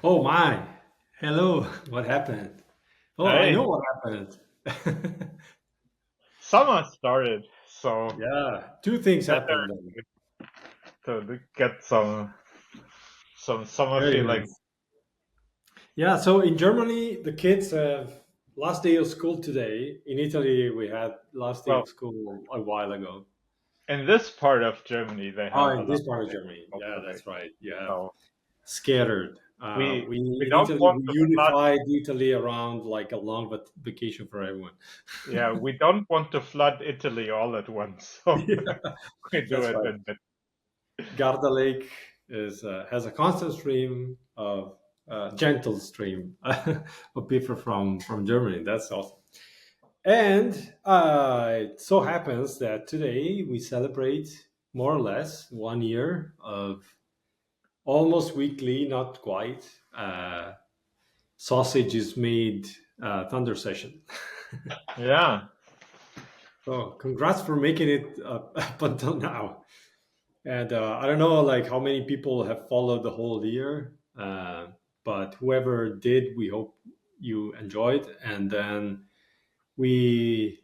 Oh my. Hello. What happened? Oh, I know Hey, what happened. summer started, so Yeah, two things better happened then. to get some summer Very feeling. nice. Yeah, so in Germany, the kids have last day of school today. In Italy, we had last day Well, of school a while ago. in this part of Germany, they Oh, have a in lot this part of of Germany. people Yeah, today. that's right. You have So scattered. We we in don't Italy want we to flood. unified Italy around like a long vacation for everyone. Yeah, we don't want to flood Italy all at once. So Yeah, we do that's it right. in bit. Garda Lake is has a constant stream of gentle stream of people from Germany. That's awesome. And it so happens that today we celebrate more or less 1 year of almost weekly, not quite, sausage is made thunder session. Yeah. So congrats for making it up until now. And I don't know like how many people have followed the whole year, but whoever did, we hope you enjoyed. And then we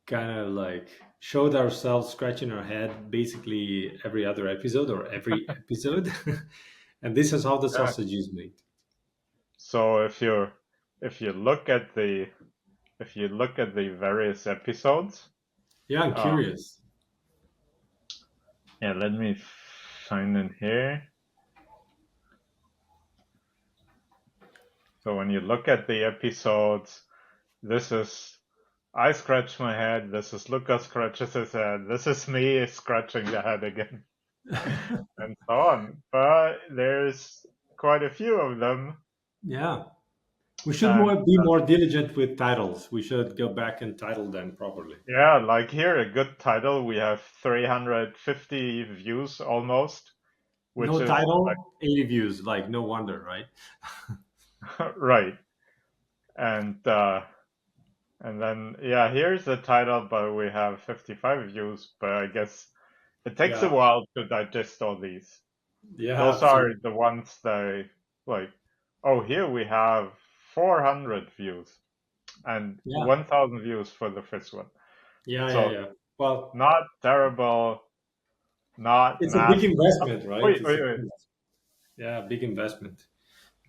kind of like showed ourselves scratching our head basically every other episode or every episode. And this is how the Yeah. sausage is made. So if you look at the various episodes, Yeah, I'm uh, curious. yeah, let me find it here. So when you look at the episodes, this is I scratch my head, this is Luca scratches his head, this is me scratching the head again, and so on. But there's quite a few of them, Yeah. We should and be more diligent with titles. We should go back and title them properly. yeah, like here, a good title, we have 350 views almost, which No is title, 80 views. Like, no wonder, right? like right. And and then yeah, here's the title, but we have 55 views, but I guess it takes a Yeah. while to digest all these. Yeah, Those are absolutely. the ones that like, oh, here we have 400 views and Yeah. 1,000 views for the first one. Yeah, yeah, So yeah. Well, not terrible, not it's a big massive. investment, right? Wait, It's wait, a wait. yeah, big investment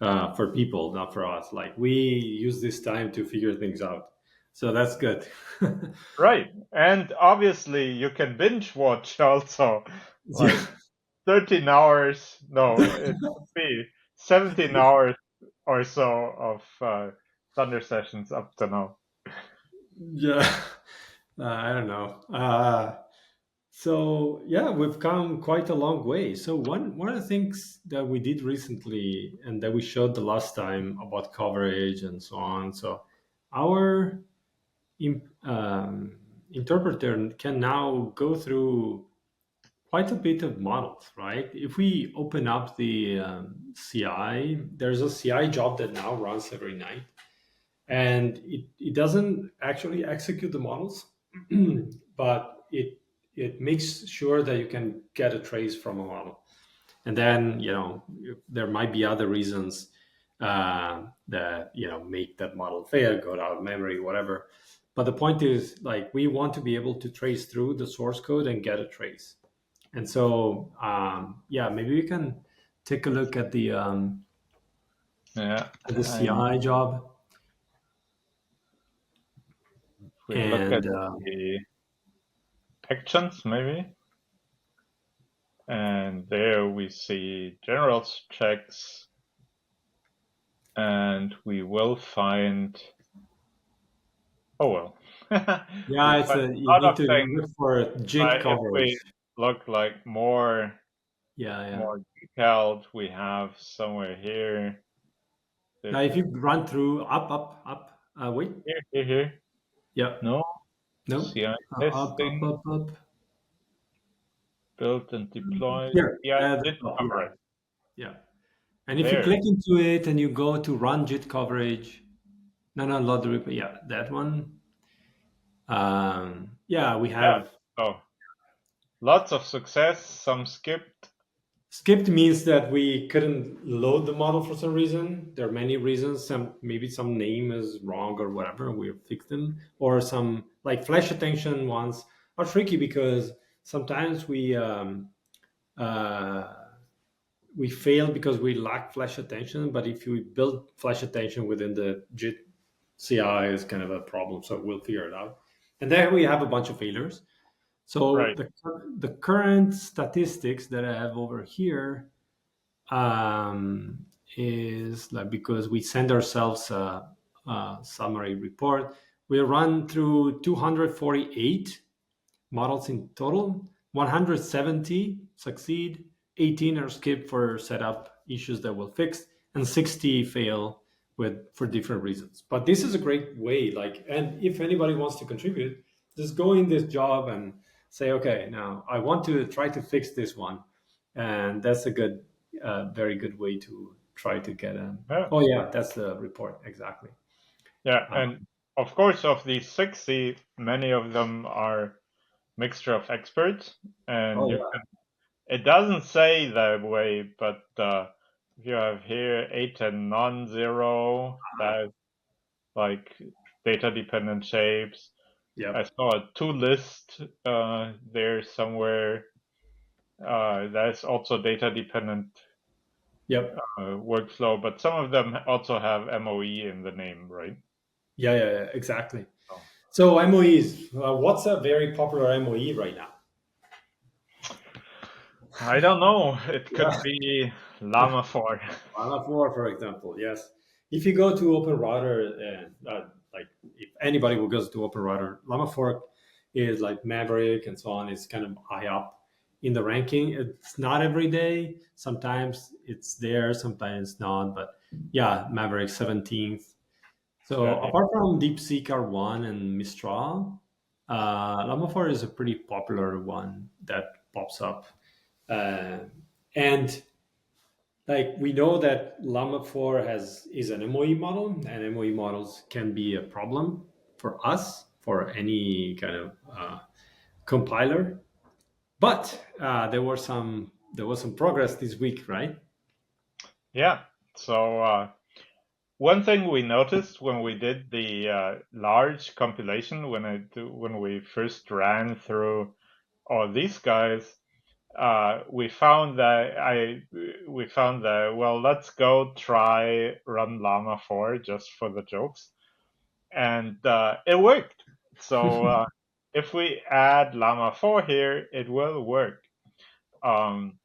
for people, not for us. Like, we use this time to figure things out. So that's good. Right. And obviously you can binge watch also Yeah. like 13 hours. No, it would be 17 hours or so of Thunder sessions up to now. Yeah. I don't know. So yeah, we've come quite a long way. So one of the things that we did recently and that we showed the last time about coverage and so on. So our interpreter can now go through quite a bit of models, right? If we open up the CI, there's a CI job that now runs every night, and it doesn't actually execute the models, but it makes sure that you can get a trace from a model. And then there might be other reasons that make that model fail, go out of memory, whatever. But the point is, like, we want to be able to trace through the source code and get a trace. And so yeah, maybe we can take a look Yeah. at the And CI job. if we look at And the actions, maybe, and there we see general checks, and we will find, oh well, we yeah, it's find a a you lot need of to things. look for JIT But if coverage. we look like Yeah, yeah. more detailed, we have somewhere here. Now, There's if you run through up, wait, here. yeah, No, no, CI testing, up, built and deployed. here, CI at the did top, yeah, coverage. yeah. And if you There. click into it and you go to run JIT coverage, no, load the replay, yeah, that one. Yeah, we Yeah. have So lots of success, some skipped. Skipped means that we couldn't load the model for some reason. There are many reasons. Maybe some name is wrong or whatever. We fixed them. Or some like flash attention ones are tricky because sometimes uh, we fail because we lack flash attention. But if you build flash attention within the JIT CI, is kind of a problem. So we'll figure it out. And then we have a bunch of failures. So Right. the current statistics that I have over here is like because we send ourselves a summary report. We run through 248 models in total. 170 succeed, 18 are skipped for setup issues that will fix, and 60 fail with for different reasons. But this is a great way, like, and if anybody wants to contribute, just go in this job and say, okay, now I want to try to fix this one, and that's a good, very good way to try to get a. Yeah. Oh yeah, that's the report exactly. Yeah. Uh, And of course, of these 60, many of them are mixture of experts, and oh you yeah. can. It doesn't say that way, but you have here 8 and non-zero. That like data dependent shapes. I Yep. saw a to list there somewhere. That's also data dependent Yep. workflow, but some of them also have MOE in the name, right? Yeah, yeah, yeah, exactly. Oh. So MOEs, what's a very popular MOE right now? I don't know. It could Yeah, be Llama 4. Llama 4, for example. Yes. If you go to Open Router, like if anybody who goes to Open Router, Llama 4 is like Maverick and so on. It's kind of high up in the ranking. It's not every day. Sometimes it's there, sometimes not. But yeah, Maverick 17th. Yeah, So apart from DeepSeek R1 and Mistral, Llama 4 is a pretty popular one that pops up. Uh, and like we know that Llama 4 has is an MOE model, and MOE models can be a problem for us for any kind of compiler. But there was some progress this week, right? yeah. So one thing we noticed when we did the large compilation, when we first ran through all these guys, we found that, well, let's go try run Llama 4 just for the jokes, and it worked. So if we add Llama 4 here, it will work. Um,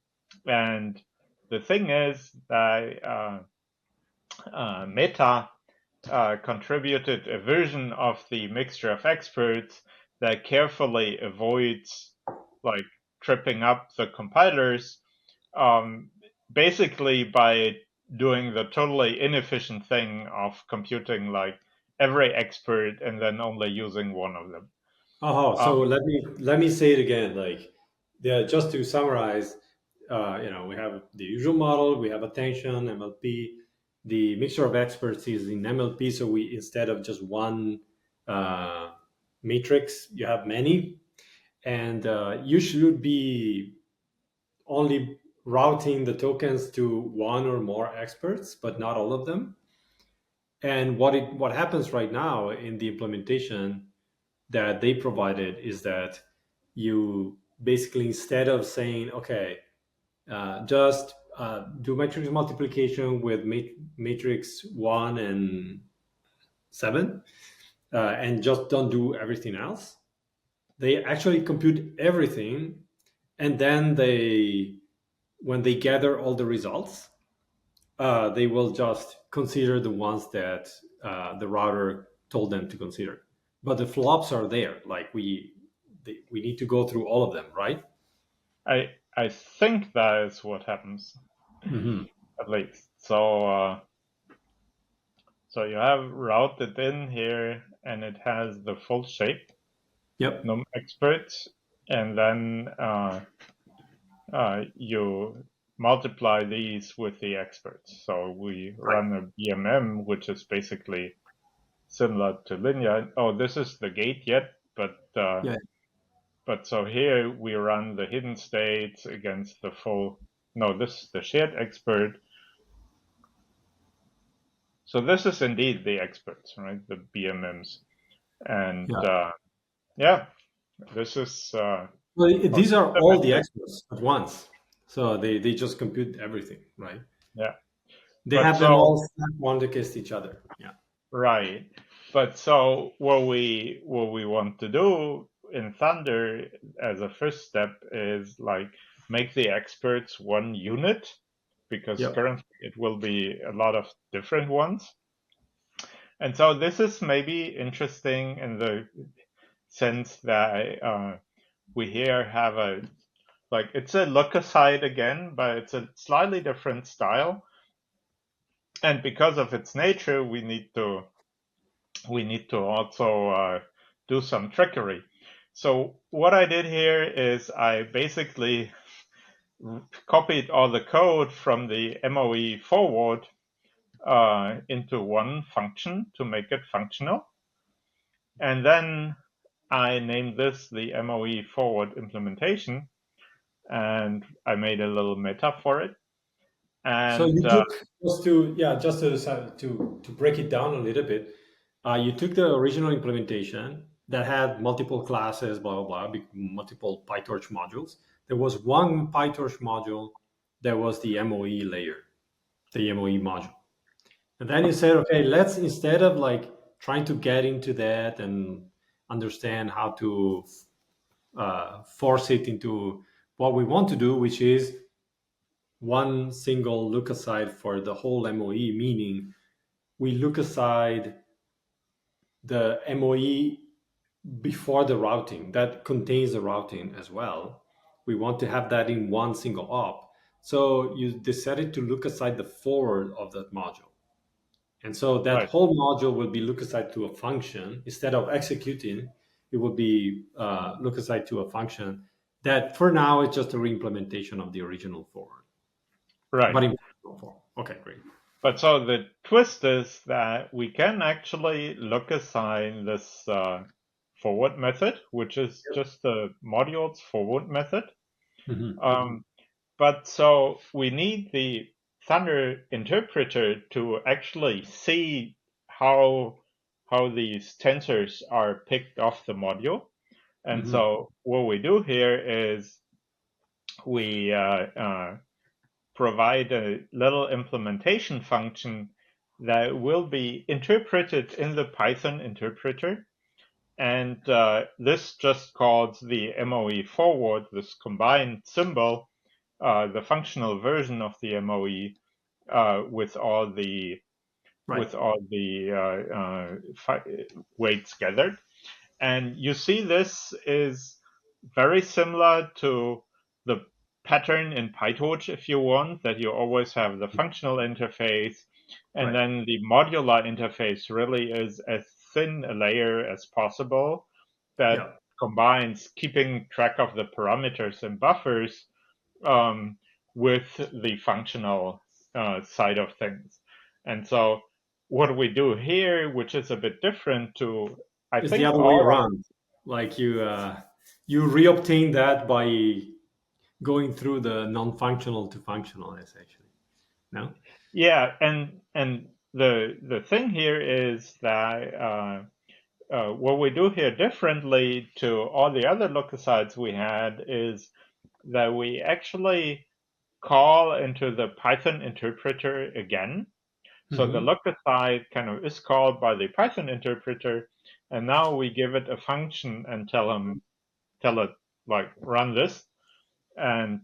and the thing is that Meta contributed a version of the mixture of experts that carefully avoids like tripping up the compilers, um, basically by doing the totally inefficient thing of computing like every expert and then only using one of them. Oh, so Um, let me say it again. Like, just to summarize, we have the usual model, we have attention, MLP. The mixture of experts is in MLP, so we instead of just one uh, matrix, you have many, and you should be only routing the tokens to one or more experts, but not all of them. And what happens right now in the implementation that they provided is that you basically instead of saying okay just do matrix multiplication with matrix 1 and 7 and just don't do everything else, they actually compute everything, and then they when they gather all the results they will just consider the ones that the router told them to consider. But the flops are there. Like we need to go through all of them, right? I think that is what happens Hmm. at least. So you have routed in here, and it has the full shape, Yep. num experts, and then you multiply these with the experts. So we Right. run a BMM, which is basically similar to linear. Oh, this is the gate yet, Yeah. but so here we run the hidden states against the full no, this is the shared expert. So this is indeed the experts, right? The BMMs. And Yeah. yeah, this is Well, these are the all the method. experts at once. So they just compute everything, right? Yeah. They But have them so all stacked one against each other. Yeah. right. But so what we want to do in Thunder as a first step is like make the experts one unit, because Yep. currently it will be a lot of different ones. And so this is maybe interesting in the sense that we here have a, like, it's a look aside again, but it's a slightly different style. And because of its nature, we need to also do some trickery. So what I did here is I basically copied all the code from the MOE forward into one function to make it functional. And then I named this the MOE forward implementation, and I made a little meta for it. So And you took just to break it down a little bit. You took the original implementation that had multiple classes, blah blah blah, multiple PyTorch modules. There was one PyTorch module that was the MOE layer, the MOE module. And then you said, okay, let's, instead of like trying to get into that and understand how to force it into what we want to do, which is one single look aside for the whole MOE, meaning we look aside the MOE before the routing that contains the routing as well. We want to have that in one single op. So you decided to look aside the forward of that module. And so that right, whole module will be look aside to a function. Instead of executing, it will be look aside to a function that for now is just a reimplementation of the original forward, right. but in functional form. Okay, great. But so the twist is that we can actually look assign this forward method, which is just the module's forward method. Mhm. Um, but so we need the Thunder interpreter to actually see how how these tensors are picked off the module. And Mhm. so what we do here is we provide a little implementation function that will be interpreted in the Python interpreter. And this just calls the MOE forward, this combined symbol, the functional version of the MOE with all the Right. weights gathered. And you see this is very similar to the pattern in PyTorch, if you want, that you always have the functional interface, and Right. then the modular interface really is as thin a layer as possible that Yeah. combines keeping track of the parameters and buffers um, with the functional side of things. And so what we do here, which is a bit different to, I It's the think, other way all of, around. Like you reobtain that by going through the non-functional to functional, essentially. No. yeah, and the thing here is that what we do here differently to all the other lookasides we had is that we actually call into the Python interpreter again. So the Hmm. lookaside kind of is called by the Python interpreter, and now we give it a function and tell it like run this, and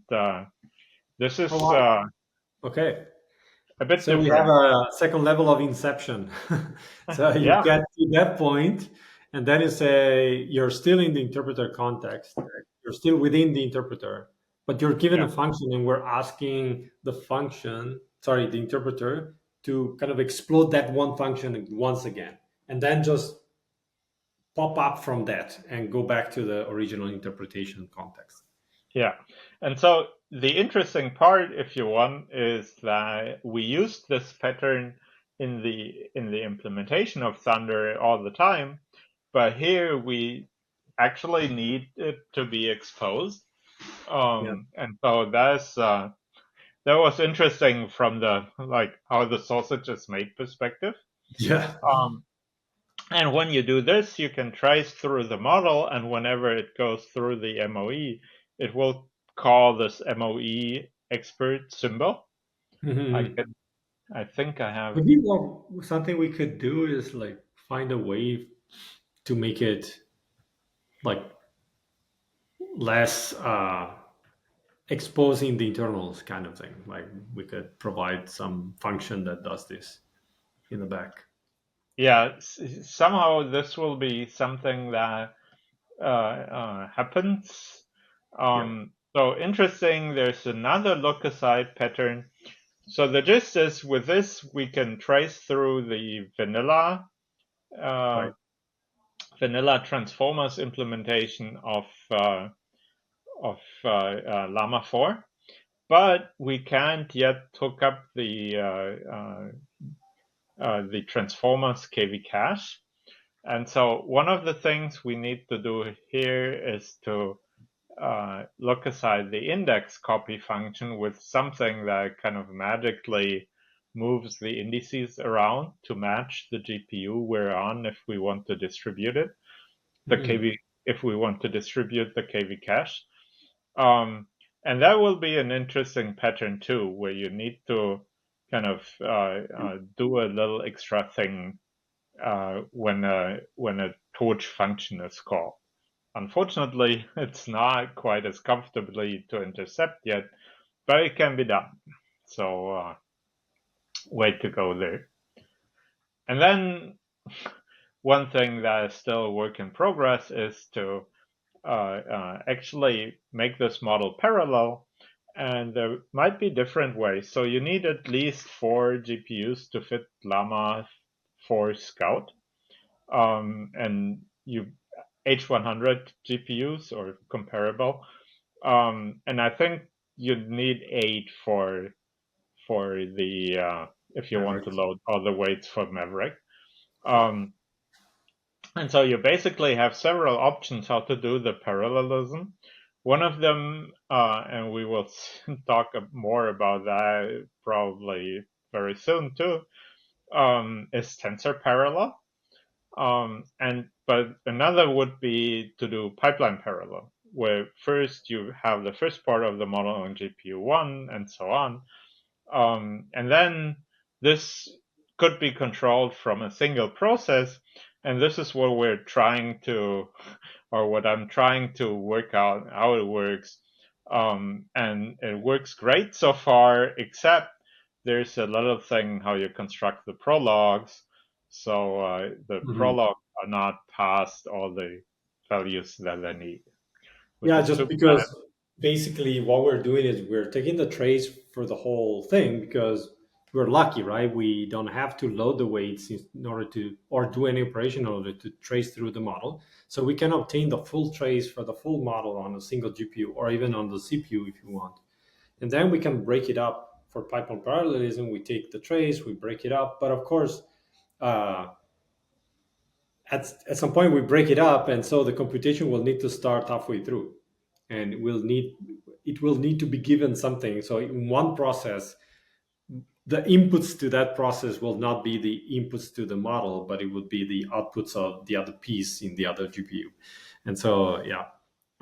this Oh is wow. Okay. a bit So we have different. a second level of inception. So you Yeah, get to that point, and then you say you're still in the interpreter context. You're still within the interpreter, but you're given yeah, a function, and we're asking the function, sorry, the interpreter, to kind of explode that one function once again, and then just pop up from that and go back to the original interpretation context. yeah. And so the interesting part, if you want, is that we used this pattern in the implementation of Thunder all the time, but here we actually need it to be exposed. Yeah. And so that's that was interesting from the like how the sausage is made perspective. Yeah. Um, and when you do this, you can trace through the model, and whenever it goes through the MOE, it will call this MOE expert symbol. I Mhm. can, I think I have. Maybe what something we could do is like find a way to make it like less exposing the internals kind of thing. Like we could provide some function that does this in the back. Yeah, somehow this will be something that happens. Yeah. So interesting. There's another look aside pattern. So the gist is with this we can trace through the uh, Right. vanilla transformers implementation of Llama 4, but we can't yet hook up the transformers KV cache. And so one of the things we need to do here is to look aside the index copy function with something that kind of magically moves the indices around to match the GPU we're on if we want to distribute it, the Mhm. KV, if we want to distribute the KV cache. Um, and that will be an interesting pattern too, where you need to kind of do a little extra thing when a torch function is called. Unfortunately, it's not quite as comfortably to intercept yet, but it can be done. So way to go there. And then one thing that is still a work in progress is to actually make this model parallel. And there might be different ways. So you need at least 4 GPUs to fit Llama 4 Scout. And you H100 GPUs or comparable. And I think you'd need 8 for the if you want to Maverick. load all the weights for Maverick. Um, and so you basically have several options how to do the parallelism. One of them, and we will talk more about that probably very soon too, is tensor parallel. And but another would be to do pipeline parallel, where first you have the first part of the model on GPU one and so on, and then this could be controlled from a single process. And this is what we're trying to, or what I'm trying to work out how it works. And it works great so far, except there's a little thing how you construct the prologues. So the Mhm. prologue are not passed all the values that they need, which Yeah, is just too bad. because basically what we're doing is we're taking the trace for the whole thing because we're lucky, right? We don't have to load the weights in order to or do any operation in order to trace through the model. So we can obtain the full trace for the full model on a single GPU or even on the CPU if you want. And then we can break it up for pipeline parallelism. We take the trace, we break it up. But of course, uh, at some point we break it up, and so the computation will need to start halfway through, and it will need to be given something. So in one process, the inputs to that process will not be the inputs to the model, but it will be the outputs of the other piece in the other GPU. And so yeah,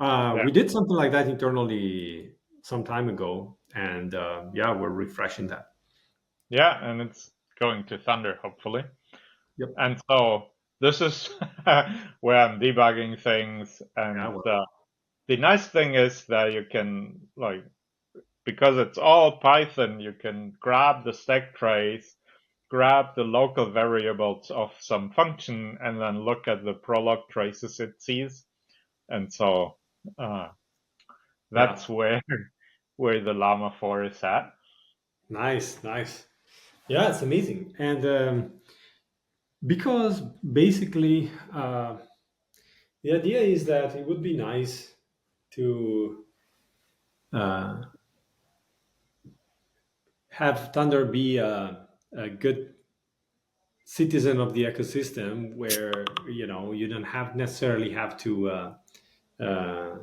Yeah, we did something like that internally some time ago, and yeah, we're refreshing that. yeah, and it's going to Thunder hopefully. Yep. And so this is where I'm debugging things. Yeah. And Well, the nice thing is that you can, like, because it's all Python, you can grab the stack trace, grab the local variables of some function, and then look at the prolog traces it sees. And so uh, yeah. that's where where the Llama 4 is at. Nice. Nice. Yeah, it's amazing. And because basically the idea is that it would be nice to uh, have Thunder be a good citizen of the ecosystem where you don't have necessarily have to uh,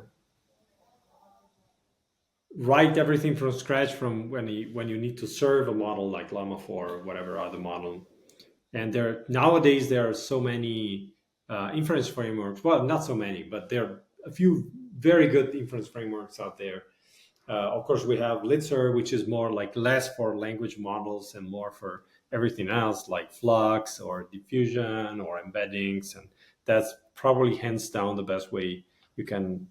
write everything from scratch from when you need to serve a model like Llama 4 or whatever other model. And nowadays there are so many inference frameworks. Well, not so many, but there are a few very good inference frameworks out there. Of course, we have Litzer, which is more like less for language models and more for everything else, like Flux or diffusion or embeddings, and that's probably hands down the best way you can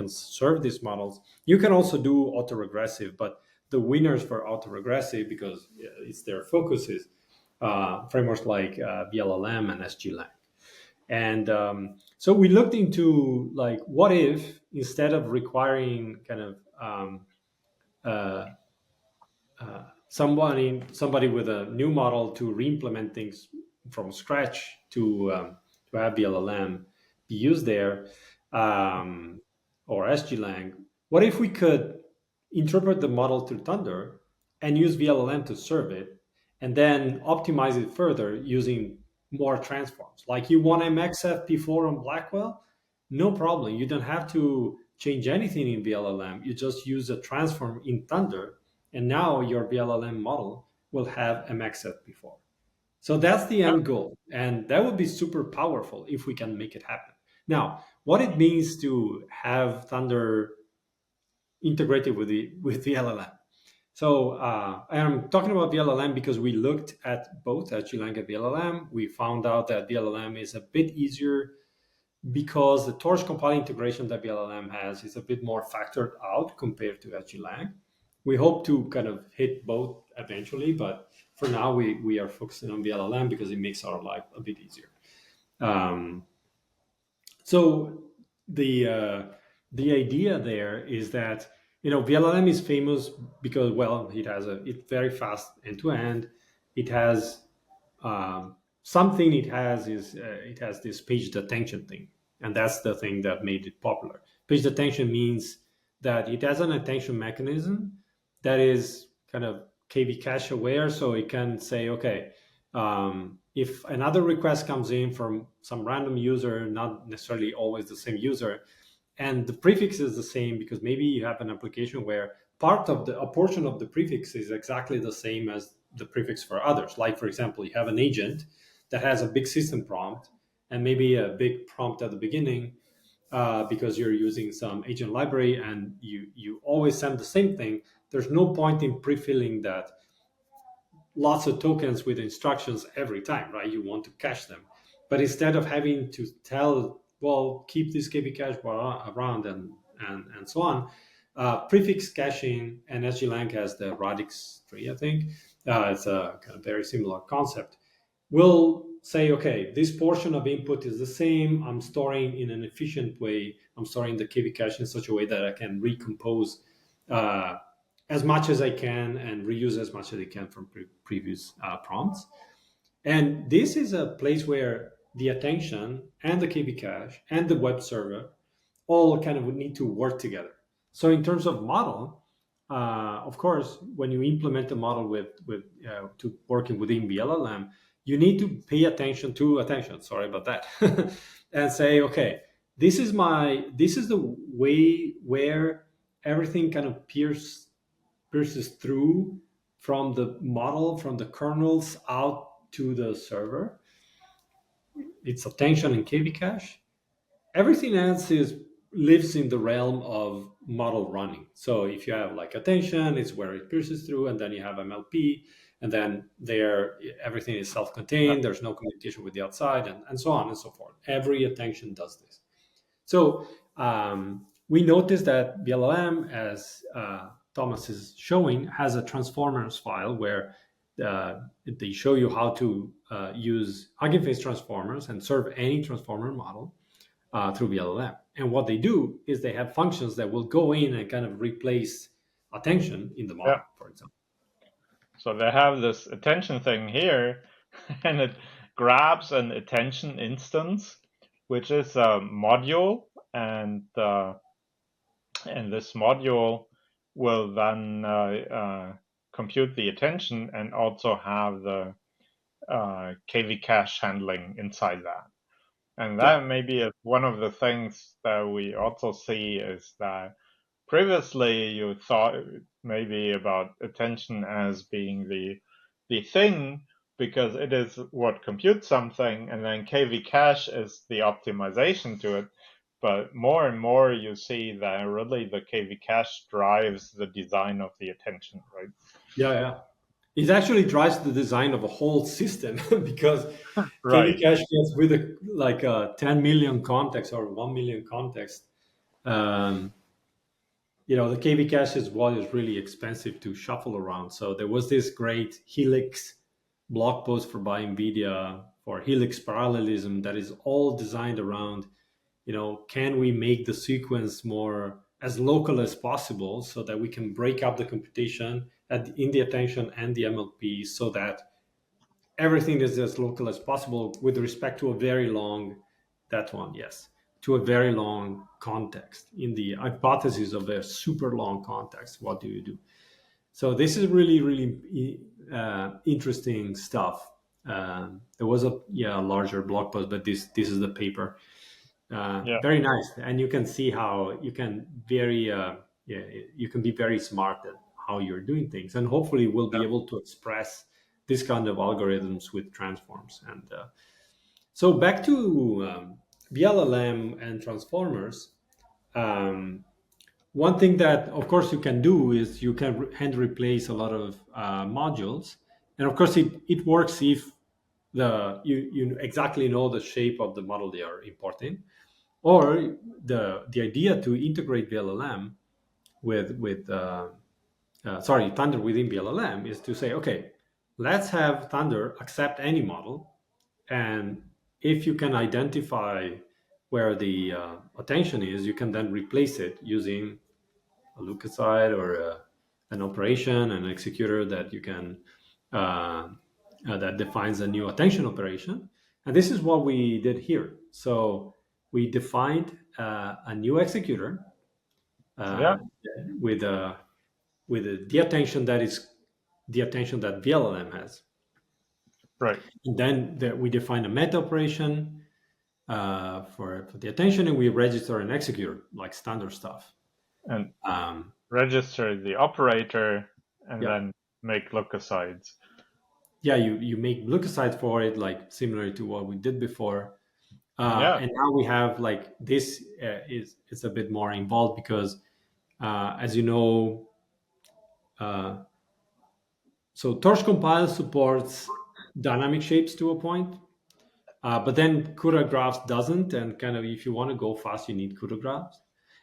serve these models. You can also do autoregressive, but the winners for autoregressive, because it's their focuses, frameworks like vllm and sglang. And so we looked into like, what if instead of requiring kind of uh, somebody with a new model to re-implement things from scratch to have VLLM be used there, or sglang. What if we could interpret the model through Thunder and use VLLM to serve it, and then optimize it further using more transforms? Like, you want MXFP4 on Blackwell? No problem. You don't have to change anything in VLLM. You just use a transform in Thunder, and now your VLLM model will have MXFP4. So that's the Yeah. end goal. And that would be super powerful if we can make it happen. Now, what it means to have Thunder integrated with the LLM. So I'm talking about VLLM because we looked at both HGLang and VLLM. We found out that VLLM is a bit easier because the torch compiling integration that VLLM has is a bit more factored out compared to HGLang. We hope to kind of hit both eventually, but for now we are focusing on VLLM because it makes our life a bit easier. Um, so the uh, the idea there is that, VLLM is famous because, well, it's very fast end to end. It has something it has is it has this paged attention thing, and that's the thing that made it popular. Paged attention means that it has an attention mechanism that is kind of KV cache aware, so it can say, okay, if another request comes in from some random user, not necessarily always the same user, and the prefix is the same, because maybe you have an application where a portion of the prefix is exactly the same as the prefix for others. Like, for example, you have an agent that has a big system prompt and maybe a big prompt at the beginning, because you're using some agent library and you always send the same thing. There's no point in pre-filling that lots of tokens with instructions every time, right? You want to cache them. But instead of having to tell, well, keep this KB cache around and so on, prefix caching, and SGLang has the radix tree, I think. It's a kind of very similar concept. We'll say, okay, this portion of input is the same. I'm storing in an efficient way. I'm storing the KB cache in such a way that I can recompose uh, as much as I can and reuse as much as I can from previous prompts. And this is a place where the attention and the KB cache and the web server all kind of would need to work together. So in terms of model, of course, when you implement a model with to working within the LLM, you need to pay attention to attention. Sorry about that, and say, okay, this is the way where everything kind of pierces through from the model, from the kernels out to the server. It's attention and KV cache. Everything else is lives in the realm of model running. So if you have like attention, it's where it pierces through, and then you have MLP, and then there everything is Yeah. self-contained. There's no communication with the outside, and so on and so forth. Every attention does this. So we noticed that BLM, as Thomas is showing, has a transformers file where they show you how to use Hugging Face transformers and serve any transformer model through VLLM. And what they do is they have functions that will go in and kind of replace attention in the Yeah. model, for example. So they have this attention thing here, and it grabs an attention instance, which is a module, and this module will then compute the attention and also have the KV cache handling inside that. And Yeah. that maybe is one of the things that we also see is that previously you thought maybe about attention as being the thing because it is what computes something, and then KV cache is the optimization to it. But more and more you see that really the KV cache drives the design of the attention, right? Yeah, yeah. It actually drives the design of a whole system because KV Right. cache gets with like 10 million context or 1 million context. Um, the KV cache is what is really expensive to shuffle around. So there was this great Helix blog post for by NVIDIA for Helix parallelism that is all designed around, can we make the sequence more as local as possible so that we can break up the computation in the attention and the MLP so that everything is as local as possible with respect to a very long, that one, yes, to a very long context. In the hypothesis of a super long context, what do you do? So this is really, really interesting stuff. There was a larger blog post, but this is the paper. Yeah. Very nice, and you can see how you can be very smart at how you're doing things, and hopefully we'll be able to express this kind of algorithms with transforms. And so back to vllm and transformers. um, One thing that of course you can do is you can hand replace a lot of modules, and of course it works if you exactly know the shape of the model they are importing. Or the idea to integrate vllm with Thunder within vllm is to say, okay, let's have Thunder accept any model, and if you can identify where the attention is, you can then replace it using a leukocyte or an operation, an executor that you can that defines a new attention operation. And this is what we did here. So we defined a new executor Yeah. uh, with the attention that is the attention that VLLM has. Right. And then we define a meta operation for the attention, and we register an executor like standard stuff. And Um, register the operator and yeah, then make lookasides. yeah, you make leukocytes for it, like similar to what we did before. Yeah. And now we have like this is it's a bit more involved because, as you know, uh, so Torch Compile supports dynamic shapes to a point, but then CUDA graphs doesn't. And kind of if you want to go fast, you need CUDA graphs.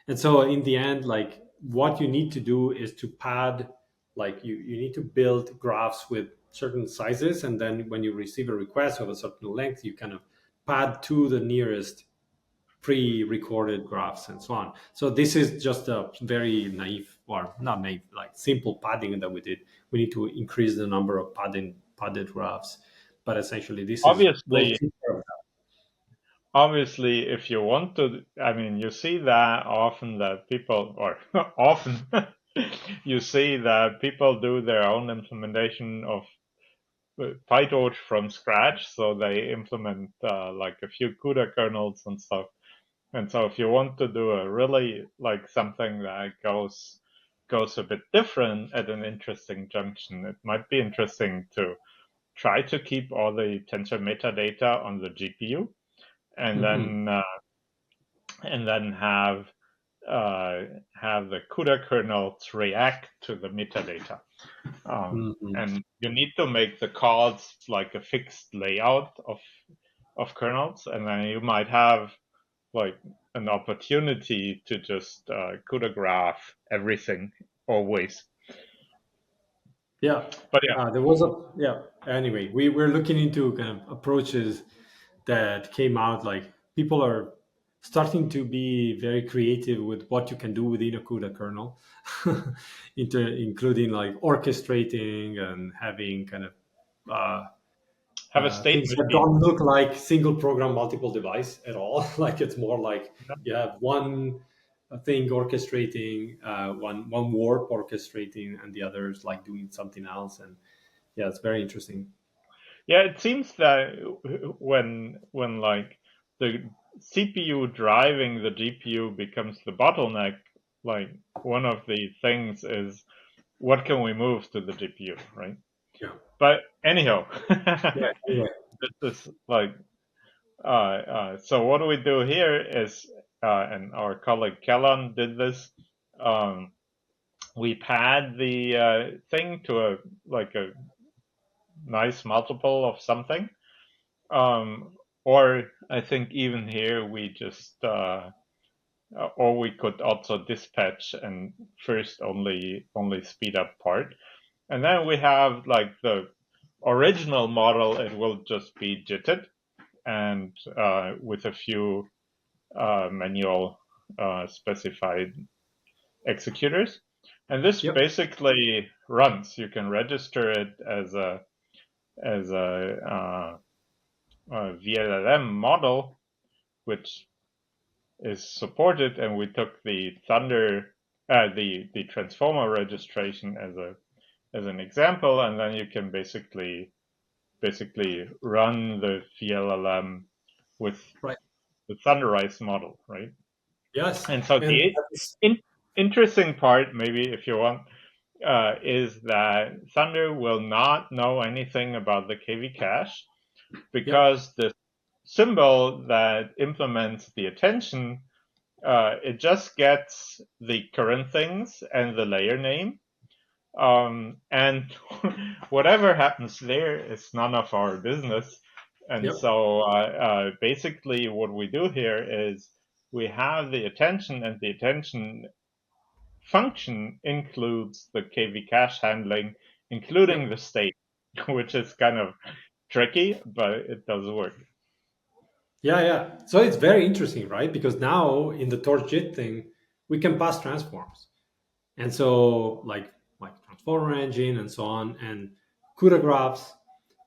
And so in the end, like what you need to do is to pad, like you need to build graphs with certain sizes, and then when you receive a request of a certain length, you kind of pad to the nearest pre-recorded graphs and so on. So this is just a very naive, or not naive, like simple padding that we did. We need to increase the number of padded graphs, but essentially this is will Obviously, take care of obviously, if you want to, I mean, you see that often that people, or often, you see that people do their own implementation of PyTorch from scratch. So they implement like a few CUDA kernels and stuff. And so if you want to do a really like something that goes a bit different at an interesting junction, it might be interesting to try to keep all the tensor metadata on the GPU, and that. Hmm. then have uh, have the CUDA kernels react to the metadata. Hmm. And you need to make the calls like a fixed layout of kernels, and then you might have like an opportunity to just CUDA graph everything always. Yeah, But yeah, there was a yeah. Anyway, we were looking into kind of approaches that came out. Like people are starting to be very creative with what you can do within a CUDA kernel, including like orchestrating and having kind of uh, have a state things that machine. don't look like single program multiple device at all. Like it's more like you have one thing orchestrating, one warp orchestrating, and the others like doing something else. And yeah, it's very interesting. Yeah, it seems that when like the CPU driving the GPU becomes the bottleneck, like one of the things is what can we move to the GPU, right? Yeah. But anyhow, Yeah. Anyway. this is like so what we do here is, and our colleague Kellan did this. Um, we pad the thing to a like a nice multiple of something, or I think even here we just or we could also dispatch and first only speed up part, and then we have like the original model. It will just be jitted and with a few manual specified executors. And this Yep. basically runs. You can register it as a vllm model, which is supported, and we took the Thunder, the transformer registration as an example, and then you can basically run the vllm with Right. the Thunderized model, right? Yes. And so And the in, interesting part, maybe if you want, is that Thunder will not know anything about the KV cache yep. because the symbol that implements the attention, it just gets the current things and the layer name. And whatever happens there is none of our business. And Yep. so basically, what we do here is we have the attention, and the attention function includes the KV cache handling, including Yep. the state, which is kind of tricky, but it does work. Yeah. Yeah. So it's very interesting, right? Because now in the torch JIT thing, we can pass transforms. And so like transformer engine and so on and CUDA graphs,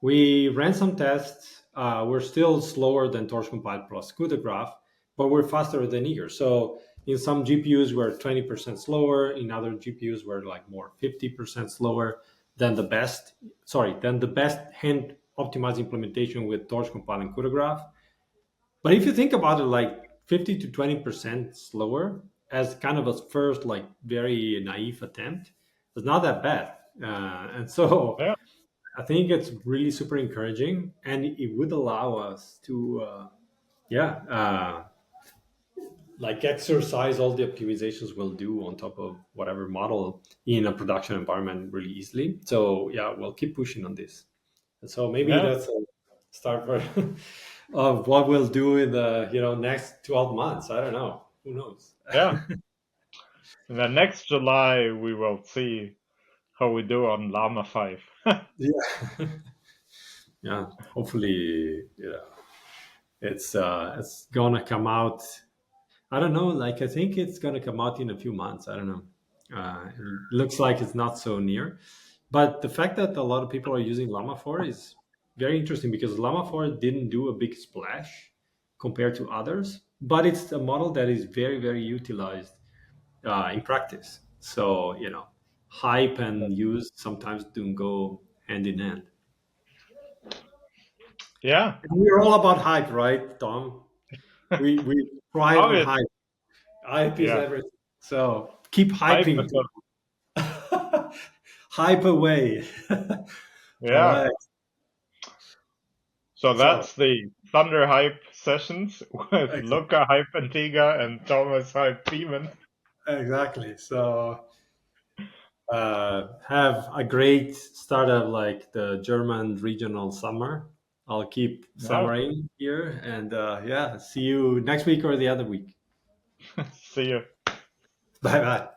we ran some tests. We're still slower than Torch Compile plus CUDA graph, but we're faster than Eager. So in some GPUs we're 20% slower. In other GPUs we're like more 50% slower than the best. Sorry, than the best hand optimized implementation with Torch Compile and CUDA graph. But if you think about it, like 50 to 20% slower as kind of a first, like very naive attempt, it's not that bad. And so Yeah, I think it's really super encouraging, and it would allow us to, yeah, like exercise all the optimizations we'll do on top of whatever model in a production environment really easily. So yeah, we'll keep pushing on this. And so maybe yeah, that's a start for of what we'll do in the next 12 months. I don't know. Who knows? yeah. And then next July, we will see how we do on Llama 5. Yeah. Yeah. Hopefully, it's gonna come out. I don't know. Like I think it's gonna come out in a few months. I don't know. It looks like it's not so near. But the fact that a lot of people are using Llama 4 is very interesting because Llama 4 didn't do a big splash compared to others, but it's a model that is very, very utilized in practice. So, hype and use sometimes don't go hand in hand. Yeah, And we're all about hype, right, Tom? We thrive on obviously. hype. Hype is Yeah, everything. So keep hype hyping. is a, Hype away. All yeah. right. So So that's the Thunder Hype sessions with ex- Luca Hype Antiga and Thomas Hype Viehmann. exactly. So have a great start of like the German regional summer. I'll keep Yeah. summarizing here, and yeah, see you next week or the other week. See you. Bye bye.